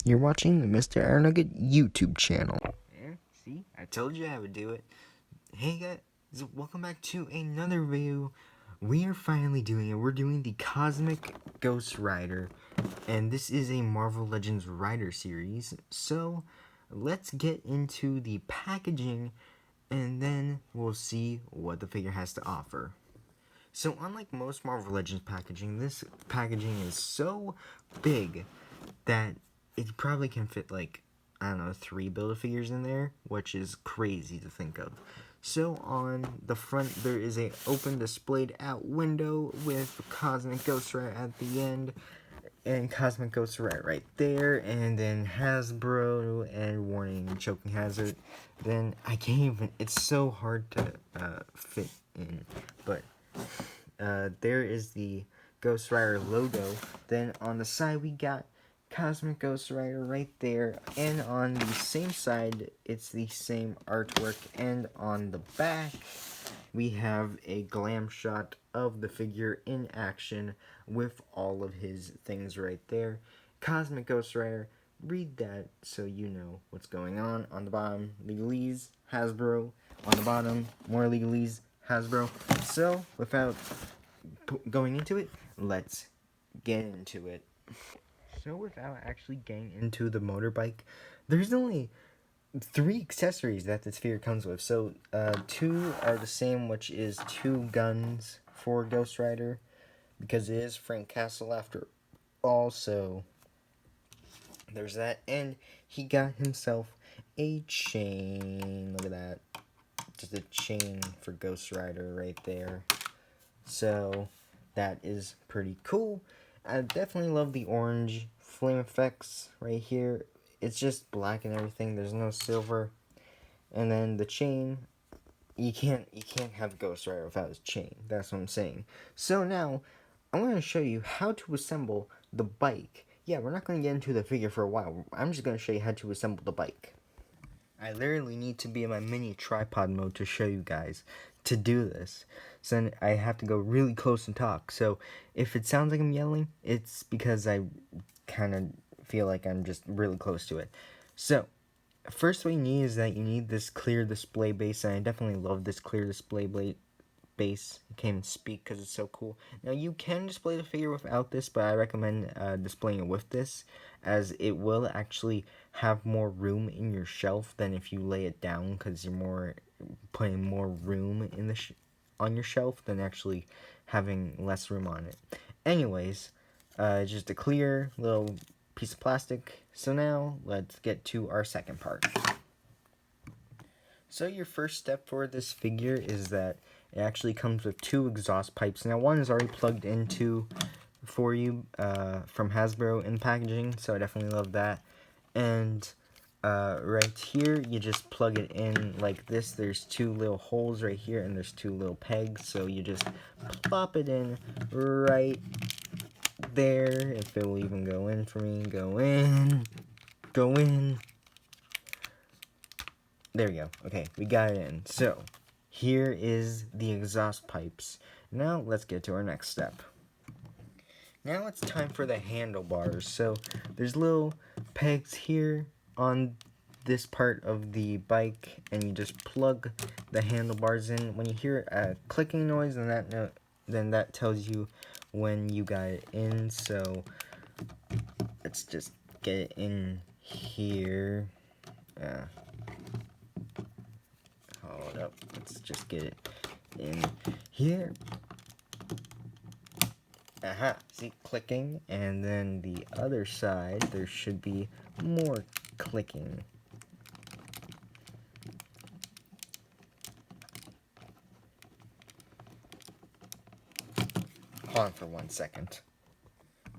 You're watching the Mr. Aeronugget YouTube channel. Yeah, see? I told you I would do it. Hey guys, welcome back to another video. We are finally doing it. We're doing the Cosmic Ghost Rider. And this is a Marvel Legends Rider series. So, let's get into the packaging and then we'll see what the figure has to offer. So, unlike most Marvel Legends packaging, this packaging is so big that it probably can fit like, I don't know, 3 Build-A-Figures in there, which is crazy to think of. So on the front there is a open displayed out window with Cosmic Ghost Rider at the end and Cosmic Ghost Rider right there, and then Hasbro and warning choking hazard. Then I can't even, it's so hard to fit in, but there is the Ghost Rider logo. Then on the side we got Cosmic Ghost Rider right there, and on the same side it's the same artwork, and on the back we have a glam shot of the figure in action with all of his things right there. Cosmic Ghost Rider, read that so you know what's going on. On the bottom, legalese, Hasbro. On the bottom, more legalese, Hasbro. So without going into it, let's get into it. So without actually getting into the motorbike, there's only 3 accessories that this figure comes with. So 2 are the same, which is 2 guns for Ghost Rider, because it is Frank Castle after all. So there's that, and he got himself a chain. Look at that, just a chain for Ghost Rider right there. So that is pretty cool. I definitely love the orange flame effects right here. It's just black and everything. There's no silver. And then the chain, you can't have Ghost Rider without his chain. That's what I'm saying. So now I'm going to show you how to assemble the bike. Yeah, we're not going to get into the figure for a while. I'm just going to show you how to assemble the bike. I literally need to be in my mini tripod mode to show you guys to do this. So then I have to go really close and talk. So if it sounds like I'm yelling, it's because I kind of feel like I'm just really close to it. So first what you need is that you need this clear display base, and I definitely love this clear display base. I can't even speak because it's so cool. Now you can display the figure without this, but I recommend displaying it with this, as it will actually have more room in your shelf than if you lay it down, because you're putting more room in the on your shelf than actually having less room on it. Anyways, just a clear little piece of plastic. So now let's get to our second part. So your first step for this figure is that it actually comes with 2 exhaust pipes. Now one is already plugged into for you from Hasbro in packaging, so I definitely love that. And right here you just plug it in like this. There's 2 little holes right here, and there's 2 little pegs, so you just plop it in right there. If it will even go in for me. Go in. There we go. Okay, we got it in. So here is the exhaust pipes. Now let's get to our next step. Now it's time for the handlebars. So there's little pegs here on this part of the bike, and you just plug the handlebars in. When you hear a clicking noise, then that tells you when you got it in. So let's just get it in here. Hold up. Let's just get it in here. Aha, see, clicking, and then the other side, there should be more clicking. Hold on for 1 second.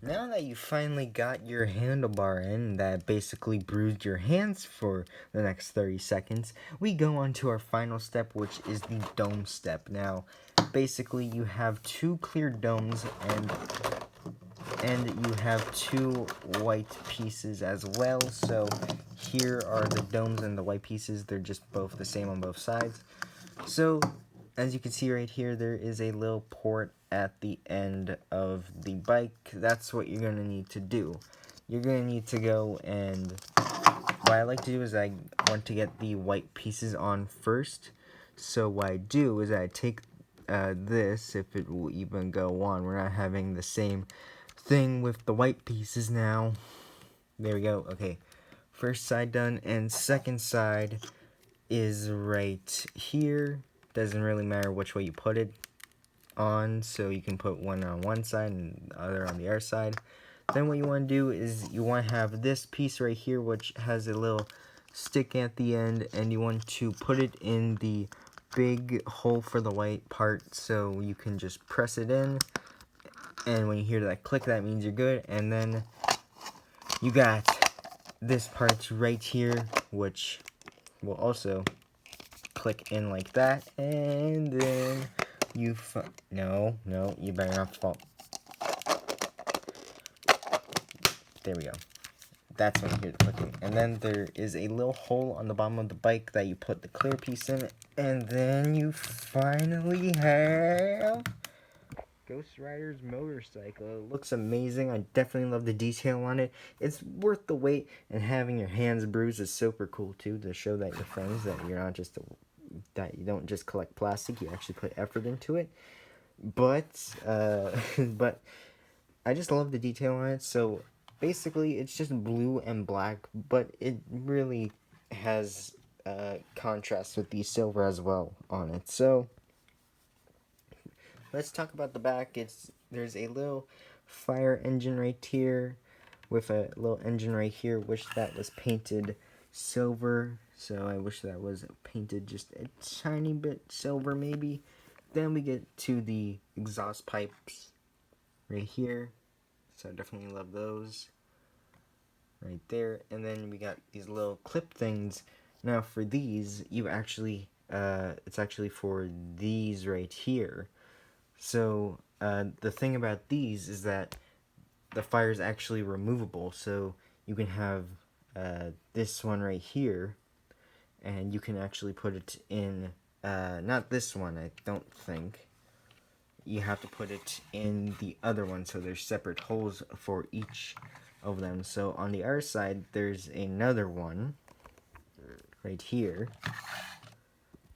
Now that you finally got your handlebar in that basically bruised your hands for the next 30 seconds, we go on to our final step, which is the dome step. Now, basically you have 2 clear domes, and you have 2 white pieces as well. So here are the domes and the white pieces. They're just both the same on both sides. So as you can see right here, there is a little port at the end of the bike. That's what you're going to need to do. you're going to need to go and what I like to do is I want to get the white pieces on first. So what I do is I take this, if it will even go on. We're not having the same thing with the white pieces now. There we go. Okay, first side done, and second side is right here. Doesn't really matter which way you put it on, so you can put one on one side and the other on the other side. Then what you want to do is you want to have this piece right here, which has a little stick at the end, and you want to put it in the big hole for the white part, so you can just press it in, and when you hear that click, that means you're good. And then you got this part right here, which will also click in like that, and then you no, you better not fall. There we go. That's when you hear the clicking. And then there is a little hole on the bottom of the bike that you put the clear piece in, and then you finally have Ghost Rider's motorcycle. It looks amazing. I definitely love the detail on it. It's worth the wait, and having your hands bruised is super cool too, to show that your friends that you're not just that you don't just collect plastic, you actually put effort into it. But but I just love the detail on it. So basically it's just blue and black, but it really has contrast with the silver as well on it. So let's talk about the back. There's a little fire engine right here with a little engine right here. Wish that was painted silver. So I wish that was painted just a tiny bit silver maybe. Then we get to the exhaust pipes right here. So I definitely love those right there. And then we got these little clip things. Now for these, you actually, it's actually for these right here. So the thing about these is that the fire is actually removable. So you can have this one right here, and you can actually put it in, not this one, I don't think. You have to put it in the other one, so there's separate holes for each of them. So on the other side, there's another one right here,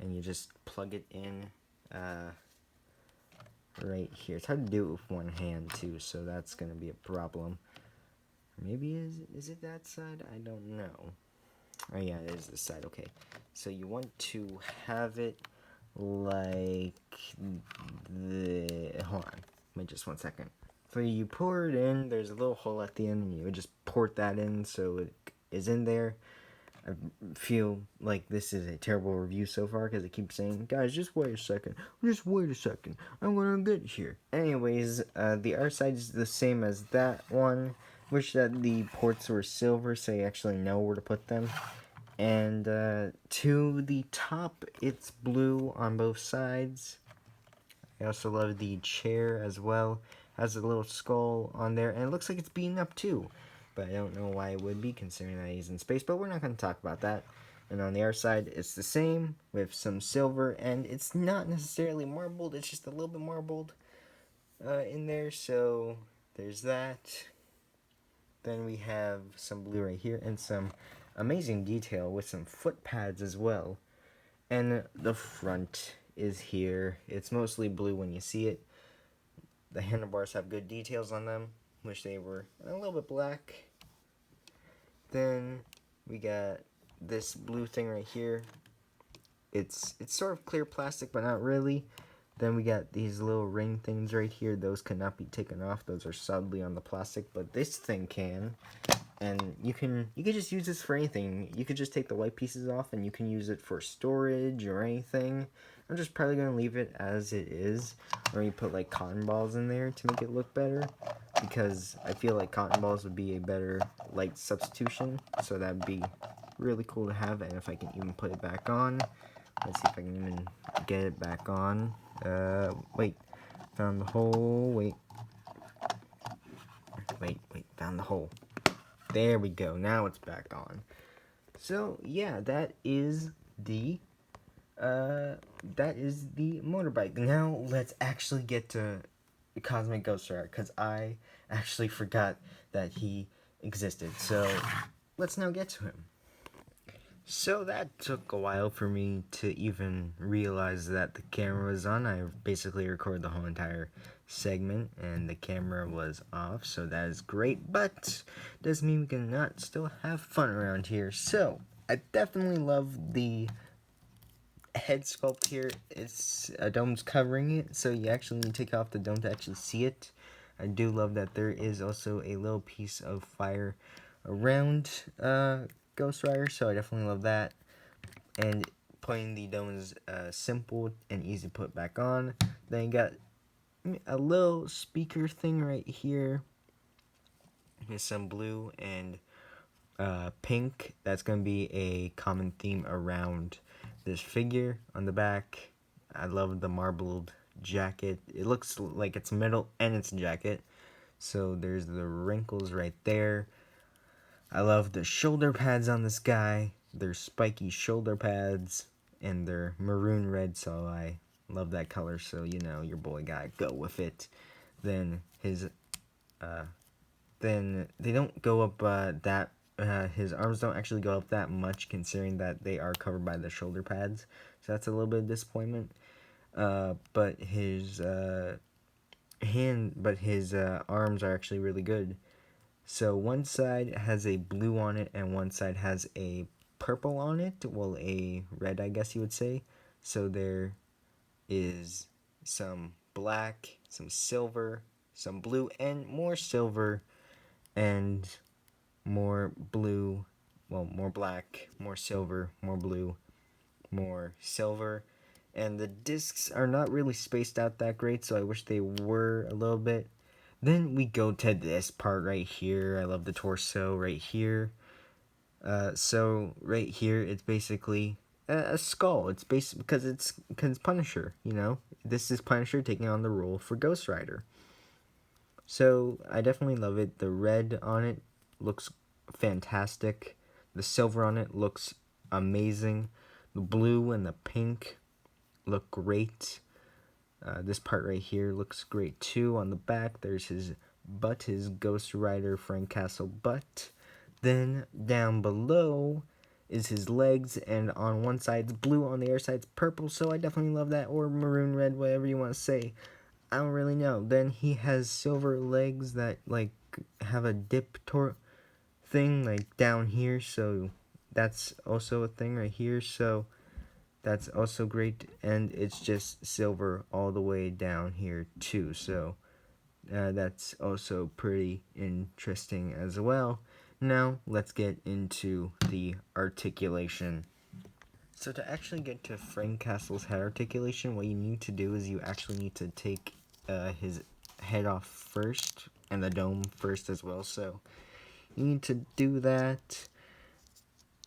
and you just plug it in right here. It's hard to do it with one hand too, so that's gonna be a problem. Maybe is it that side? I don't know. Oh yeah, it is this side. Okay, so you want to have it like hold on, wait just 1 second. So you pour it in, there's a little hole at the end, and you would just port that in so it is in there. I feel like this is a terrible review so far because I keep saying, guys, just wait a second, I'm gonna get here. Anyways, the other side is the same as that one. Wish that the ports were silver so you actually know where to put them. And to the top, it's blue on both sides. I also love the chair as well. Has a little skull on there, and it looks like it's beaten up too. But I don't know why it would be, considering that he's in space, but we're not going to talk about that. And on the other side, it's the same, with some silver, and it's not necessarily marbled, it's just a little bit marbled in there, so there's that. Then we have some blue right here, and some amazing detail with some foot pads as well. And the front is here. It's mostly blue when you see it. The handlebars have good details on them. Wish they were a little bit black. Then we got this blue thing right here. It's sort of clear plastic, but not really. Then we got these little ring things right here. Those cannot be taken off. Those are solidly on the plastic, but this thing can. And you can just use this for anything. You could just take the white pieces off, and you can use it for storage or anything. I'm just probably going to leave it as it is. Or you put like cotton balls in there to make it look better. Because I feel like cotton balls would be a better light substitution. So that would be really cool to have. And if I can even put it back on. Let's see if I can even get it back on. Wait. Found the hole. Wait, found the hole. There we go. Now it's back on. So yeah, that is the motorbike. Now let's actually get to the Cosmic Ghost Rider, because I actually forgot that he existed. So let's now get to him. So that took a while for me to even realize that the camera was on. I basically recorded the whole entire segment and the camera was off, so that is great, but doesn't mean we cannot still have fun around here. So I definitely love the head sculpt here. It's a dome's covering it, so you actually need to take off the dome to actually see it. I do love that there is also a little piece of fire around Ghost Rider, so I definitely love that. And putting the dome is simple and easy to put back on. Then you got a little speaker thing right here with some blue and pink. That's going to be a common theme around this figure on the back. I love the marbled jacket. It looks like it's metal and it's a jacket. So there's the wrinkles right there. I love the shoulder pads on this guy. They're spiky shoulder pads and they're maroon red, so I love that color. So you know your boy gotta go with it. Then then they don't go up his arms don't actually go up that much, considering that they are covered by the shoulder pads. So that's a little bit of disappointment. But his arms are actually really good. So one side has a blue on it and one side has a purple on it. Well, a red, I guess you would say. So there is some black, some silver, some blue, and more silver, and more blue, well, more black, more silver, more blue, more silver. And the discs are not really spaced out that great, so I wish they were a little bit. Then we go to this part right here. I love the torso right here. So right here, it's basically a skull. It's because it's Punisher. You know, this is Punisher taking on the role for Ghost Rider. So I definitely love it. The red on it looks fantastic. The silver on it looks amazing. The blue and the pink look great. This part right here looks great too. On the back, there's his butt, his Ghost Rider Frank Castle butt. Then down below is his legs, and on one side it's blue, on the other side it's purple, so I definitely love that, or maroon red, whatever you want to say. I don't really know. Then he has silver legs that like have a dip thing like down here, so that's also a thing right here, so that's also great, and it's just silver all the way down here too, so that's also pretty interesting as well. Now let's get into the articulation. So to actually get to Frank Castle's head articulation, what you need to do is you actually need to take his head off first, and the dome first as well, so you need to do that.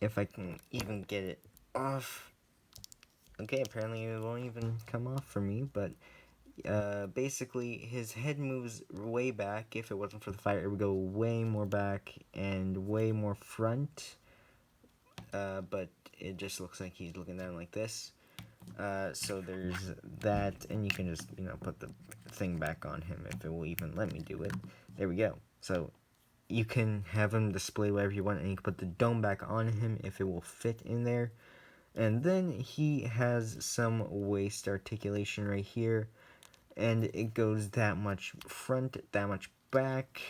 If I can even get it off. Okay, apparently it won't even come off for me, but basically his head moves way back. If it wasn't for the fire, it would go way more back and way more front, but it just looks like he's looking down like this. So there's that, and you can just, put the thing back on him if it will even let me do it. There we go. So you can have him display whatever you want, and you can put the dome back on him if it will fit in there. And then he has some waist articulation right here, and it goes that much front, that much back,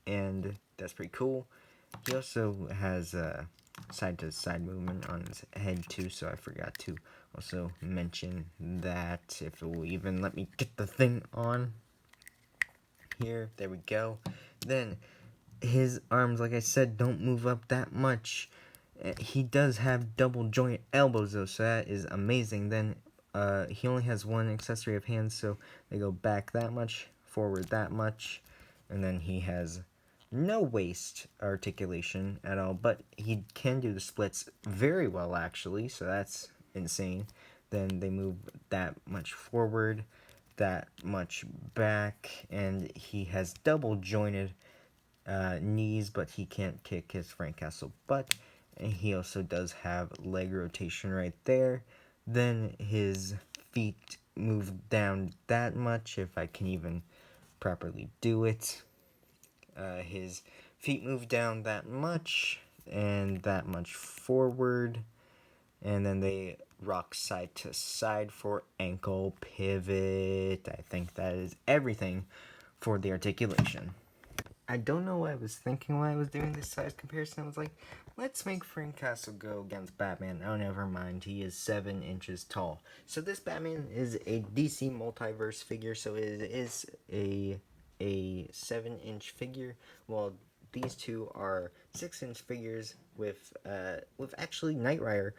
and that's pretty cool. He also has side-to-side movement on his head too, so I forgot to also mention that, if it will even let me get the thing on here. There we go. Then his arms, like I said, don't move up that much. He does have double joint elbows though, so that is amazing. Then he only has one accessory of hands, so they go back that much, forward that much, and then he has no waist articulation at all, but he can do the splits very well actually, so that's insane. Then they move that much forward, that much back, and he has double jointed knees, but he can't kick his Frank Castle butt. And he also does have leg rotation right there. Then his feet move down that much, if I can even properly do it. His feet move down that much and that much forward, and then they rock side to side for ankle pivot. I think that is everything for the articulation. I don't know what I was thinking when I was doing this size comparison. I was like, let's make Frank Castle go against Batman. Oh, never mind. He is 7 inches tall. So this Batman is a DC multiverse figure. So it is a 7-inch figure. While these two are 6-inch figures with actually Knight Rider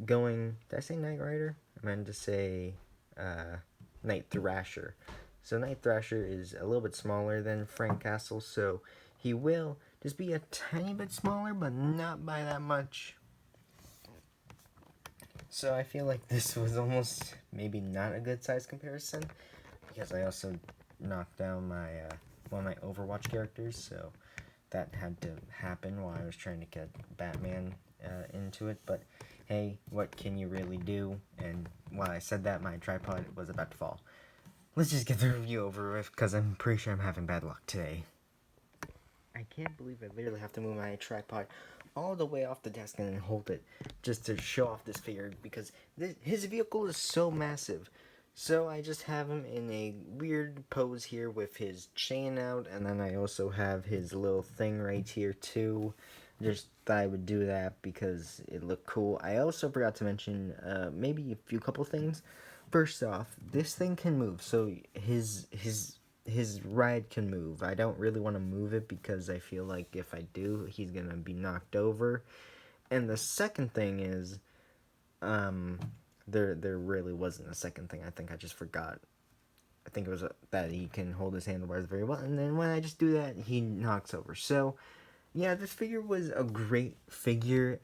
going. Did I say Knight Rider? I meant to say Night Thrasher. So Night Thrasher is a little bit smaller than Frank Castle, so he will just be a tiny bit smaller, but not by that much. So I feel like this was almost maybe not a good size comparison, because I also knocked down my one of my Overwatch characters, so that had to happen while I was trying to get Batman into it. But hey, what can you really do? And while I said that, my tripod was about to fall. Let's just get the review over with, because I'm pretty sure I'm having bad luck today. I can't believe I literally have to move my tripod all the way off the desk and then hold it just to show off this figure, because his vehicle is so massive. So I just have him in a weird pose here with his chain out, and then I also have his little thing right here too. Just thought I would do that because it looked cool. I also forgot to mention maybe a couple things. First off, this thing can move, so his ride can move. I don't really want to move it because I feel like if I do, he's gonna be knocked over. And the second thing is, there really wasn't a second thing. I think I just forgot. I think it was that he can hold his handlebars very well, and then when I just do that, he knocks over. So, yeah, this figure was a great figure.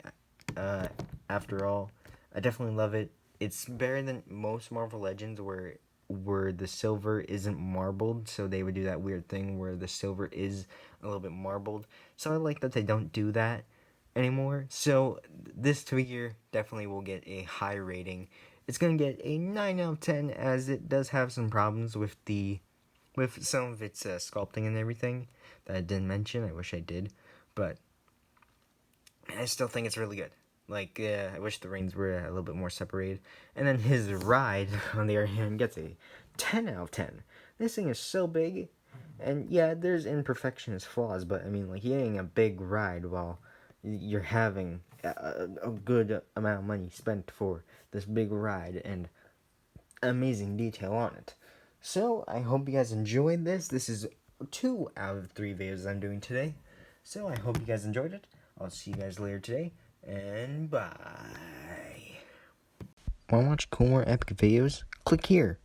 After all, I definitely love it. It's better than most Marvel Legends where the silver isn't marbled, so they would do that weird thing where the silver is a little bit marbled. So I like that they don't do that anymore. So this figure definitely will get a high rating. It's going to get a 9 out of 10, as it does have some problems with some of its sculpting and everything that I didn't mention. I wish I did, but I still think it's really good. Like, I wish the reins were a little bit more separated. And then his ride, on the other hand, gets a 10 out of 10. This thing is so big. And yeah, there's imperfections, flaws, but I mean, like, you're getting a big ride while you're having a good amount of money spent for this big ride and amazing detail on it. So, I hope you guys enjoyed this. This is 2 out of 3 videos I'm doing today. So, I hope you guys enjoyed it. I'll see you guys later today. And bye. Want to watch cool more epic videos? Click here.